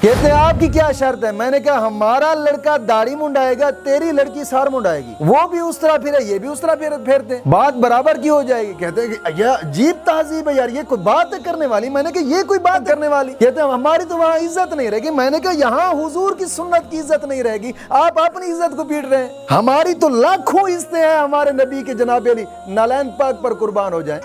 کہتے ہیں آپ کی کیا شرط ہے؟ میں نے کہا ہمارا لڑکا داڑھی منڈائے گا، تیری لڑکی سار منڈائے گی، وہ بھی اس طرح پھرے یہ بھی اس طرح پھیرتے ہیں، بات برابر کی ہو جائے گی۔ کہتے ہیں کہ یہ عجیب تہذیب ہے یار، یہ کوئی بات ہے کرنے والی؟ میں نے کہا یہ کوئی بات کرنے والی؟ کہتے ہیں ہماری تو وہاں عزت نہیں رہے گی۔ میں نے کہا یہاں حضور کی سنت کی عزت نہیں رہے گی، آپ اپنی عزت کو پیٹ رہے ہیں۔ ہماری تو لاکھوں عزتیں ہیں ہمارے نبی کے جناب علی، نالین پاک پر قربان ہو جائیں۔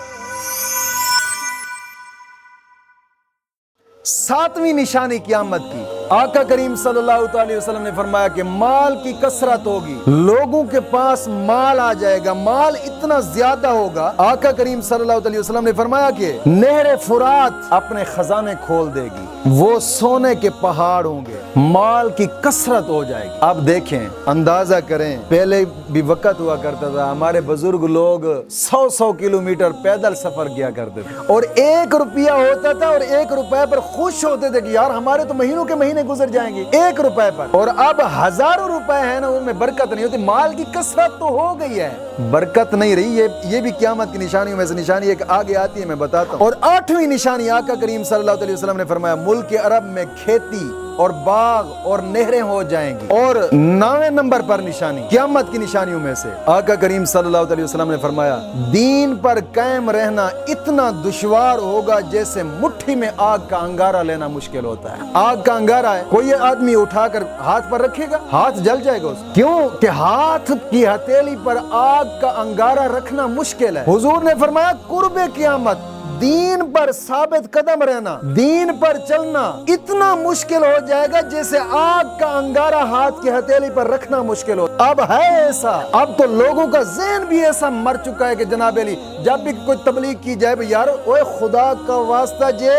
ساتویں نشانی قیامت کی، آقا کریم صلی اللہ علیہ وسلم نے فرمایا کہ مال کی کثرت ہوگی، لوگوں کے پاس مال آ جائے گا، مال اتنا زیادہ ہوگا۔ آقا کریم صلی اللہ علیہ وسلم نے فرمایا کہ نہر فرات اپنے خزانے کھول دے گی، وہ سونے کے پہاڑ ہوں گے، مال کی کثرت ہو جائے گی۔ اب دیکھیں، اندازہ کریں، پہلے بھی وقت ہوا کرتا تھا، ہمارے بزرگ لوگ 100 کلومیٹر پیدل سفر کیا کرتے تھے، اور 1 روپیہ ہوتا تھا، اور 1 روپے پر خوش ہوتے تھے کہ یار ہمارے تو مہینوں کے مہینے گزر جائیں گے 1 روپے پر۔ اور اب ہزاروں روپے ہیں نا، ان میں برکت نہیں ہوتی، مال کی کثرت تو ہو گئی ہے، برکت نہیں رہی۔ یہ بھی قیامت کی نشانیوں میں سے نشانی ایک آگے آتی ہے، میں بتاتا ہوں۔ اور 8ویں نشانی آقا کریم صلی اللہ علیہ وسلم نے فرمایا ملک عرب میں کھیتی اور باغ اور نہریں ہو جائیں گی۔ اور 9ویں نمبر پر نشانی قیامت کی نشانیوں میں سے آقا کریم صلی اللہ علیہ وسلم نے فرمایا دین پر قائم رہنا اتنا دشوار ہوگا جیسے مٹھی میں آگ کا انگارہ لینا مشکل ہوتا ہے۔ آگ کا انگارہ ہے، کوئی آدمی اٹھا کر ہاتھ پر رکھے گا، ہاتھ جل جائے گا اس کا۔ کیوں کہ ہاتھ کی ہتھیلی پر آگ کا انگارہ رکھنا مشکل ہے۔ حضور نے فرمایا قرب قیامت دین پر ثابت قدم رہنا، دین پر چلنا اتنا مشکل ہو جائے گا جیسے آگ کا انگارہ ہاتھ کی ہتھیلی پر رکھنا مشکل ہو۔ اب ہے ایسا، اب تو لوگوں کا ذہن بھی ایسا مر چکا ہے کہ جناب علی جب بھی کوئی تبلیغ کی جائے یار اوے خدا کا واسطہ جے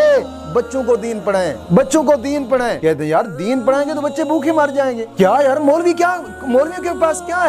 بچوں کو دین پڑھائیں، بچوں کو دین پڑھائیں۔ کہتے ہیں یار دین پڑھائیں گے تو بچے بھوکے مر جائیں گے۔ کیا یار مولویوں کے پاس کیا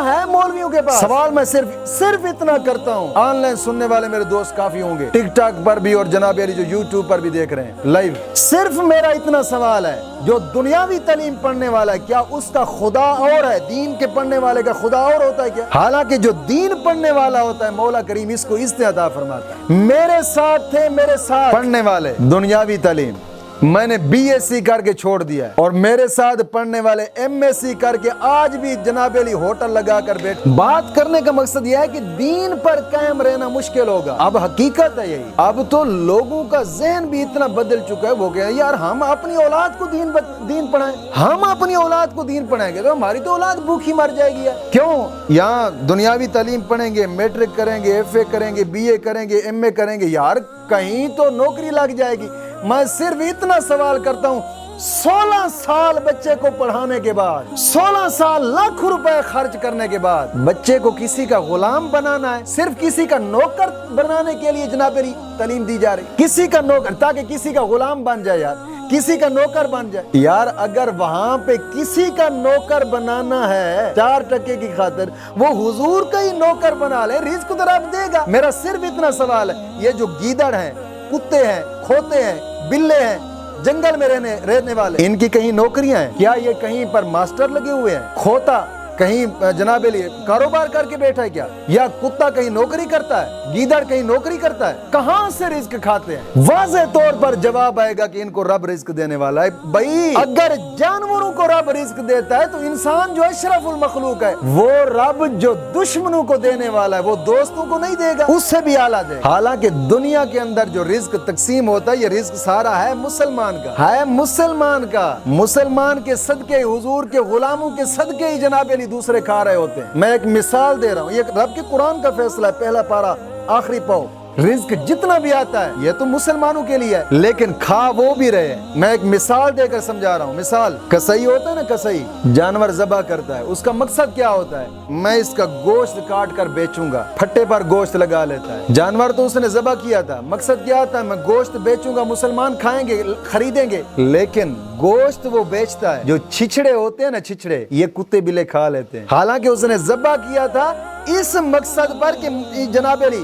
ہے مولویوں کے پاس؟ سوال میں صرف اتنا کرتا ہوں، آن لائن سننے والے میرے دوست کافی ہوں گے، ٹک ٹاک پر بھی اور جناب علی جو یوٹیوب پر بھی دیکھ رہے ہیں لائیو، صرف میرا اتنا سوال ہے جو دنیاوی تعلیم پڑھنے والا ہے کیا اس کا خدا اور ہے؟ دین کے پڑھنے والے کا خدا اور ہوتا ہے کیا؟ حالانکہ جو دین پڑھنے والا ہوتا ہے مولا کریم اس کو عزت عطا فرماتا ہے۔ میرے ساتھ تھے، میرے ساتھ پڑھنے والے دنیاوی تعلیم میں نے BSc کر کے چھوڑ دیا ہے، اور میرے ساتھ پڑھنے والے MSc کر کے آج بھی جناب علی ہوٹل لگا کر بیٹھ۔ بات کرنے کا مقصد یہ ہے کہ دین پر قائم رہنا مشکل ہوگا۔ اب حقیقت ہے یہی، اب تو لوگوں کا ذہن بھی اتنا بدل چکا ہے، وہ کہ یار ہم اپنی اولاد کو دین پڑھائیں، ہم اپنی اولاد کو دین پڑھائیں گے تو ہماری تو اولاد بھوکی مر جائے گی۔ کیوں؟ یہاں دنیاوی تعلیم پڑھیں گے، میٹرک کریں گے، FA کریں گے، BA کریں گے، MA کریں گے، یار کہیں تو نوکری لگ جائے گی۔ میں صرف اتنا سوال کرتا ہوں 16 سال بچے کو پڑھانے کے بعد، 16 سال لاکھوں روپے خرچ کرنے کے بعد بچے کو کسی کا غلام بنانا ہے، صرف کسی کا نوکر بنانے کے لیے جناب علی تعلیم دی جا رہی، کسی کا نوکر، تاکہ کسی کا غلام بن جائے، یار کسی کا نوکر بن جائے۔ یار اگر وہاں پہ کسی کا نوکر بنانا ہے 4 ٹکے کی خاطر، وہ حضور کا ہی نوکر بنا لے، رزق تو رب دے گا۔ میرا صرف اتنا سوال ہے، یہ جو گیدڑ ہیں، کتے ہیں، کھوتے ہیں، بلے ہیں، جنگل میں رہنے والے، ان کی کہیں نوکریاں ہیں کیا؟ یہ کہیں پر ماسٹر لگے ہوئے ہیں؟ کھوتا کہیں جناب علی کاروبار کر کے بیٹھا ہے کیا؟ یا کتا کہیں نوکری کرتا ہے؟ گیدڑ کہیں نوکری کرتا ہے؟ کہاں سے رزق کھاتے ہیں؟ واضح طور پر جواب آئے گا کہ ان کو رب رزق دینے والا ہے۔ بھائی اگر جانوروں کو رب رزق دیتا ہے تو انسان جو اشرف المخلوق ہے، وہ رب جو دشمنوں کو دینے والا ہے وہ دوستوں کو نہیں دے گا، اس سے بھی اعلیٰ دے گا۔ حالانکہ دنیا کے اندر جو رزق تقسیم ہوتا ہے یہ رزق سارا ہے مسلمان کا، مسلمان کے صدقے، حضور کے غلاموں کے صدقے ہی جناب علی دوسرے کھا رہے ہوتے ہیں۔ میں ایک مثال دے رہا ہوں، یہ رب کے قرآن کا فیصلہ ہے، پہلا پارہ آخری پاؤ۔ رزق جتنا بھی آتا ہے یہ تو مسلمانوں کے لیے ہے، لیکن کھا وہ بھی رہے ہیں۔ میں ایک مثال دے کر سمجھا رہا ہوں۔ مثال، کسائی ہوتا ہے نا، کسائی جانور ذبح کرتا ہے، اس کا مقصد کیا ہوتا ہے؟ میں اس کا گوشت کاٹ کر بیچوں گا، پھٹے پر گوشت لگا لیتا ہے۔ جانور تو اس نے ذبح کیا تھا، مقصد کیا ہوتا ہے؟ میں گوشت بیچوں گا، مسلمان کھائیں گے، خریدیں گے، لیکن گوشت وہ بیچتا ہے، جو چھچڑے ہوتے ہیں نا، چھچڑے یہ کتے بلے کھا لیتے ہیں۔ حالانکہ اس نے ذبح کیا تھا اس مقصد پر کہ جناب علی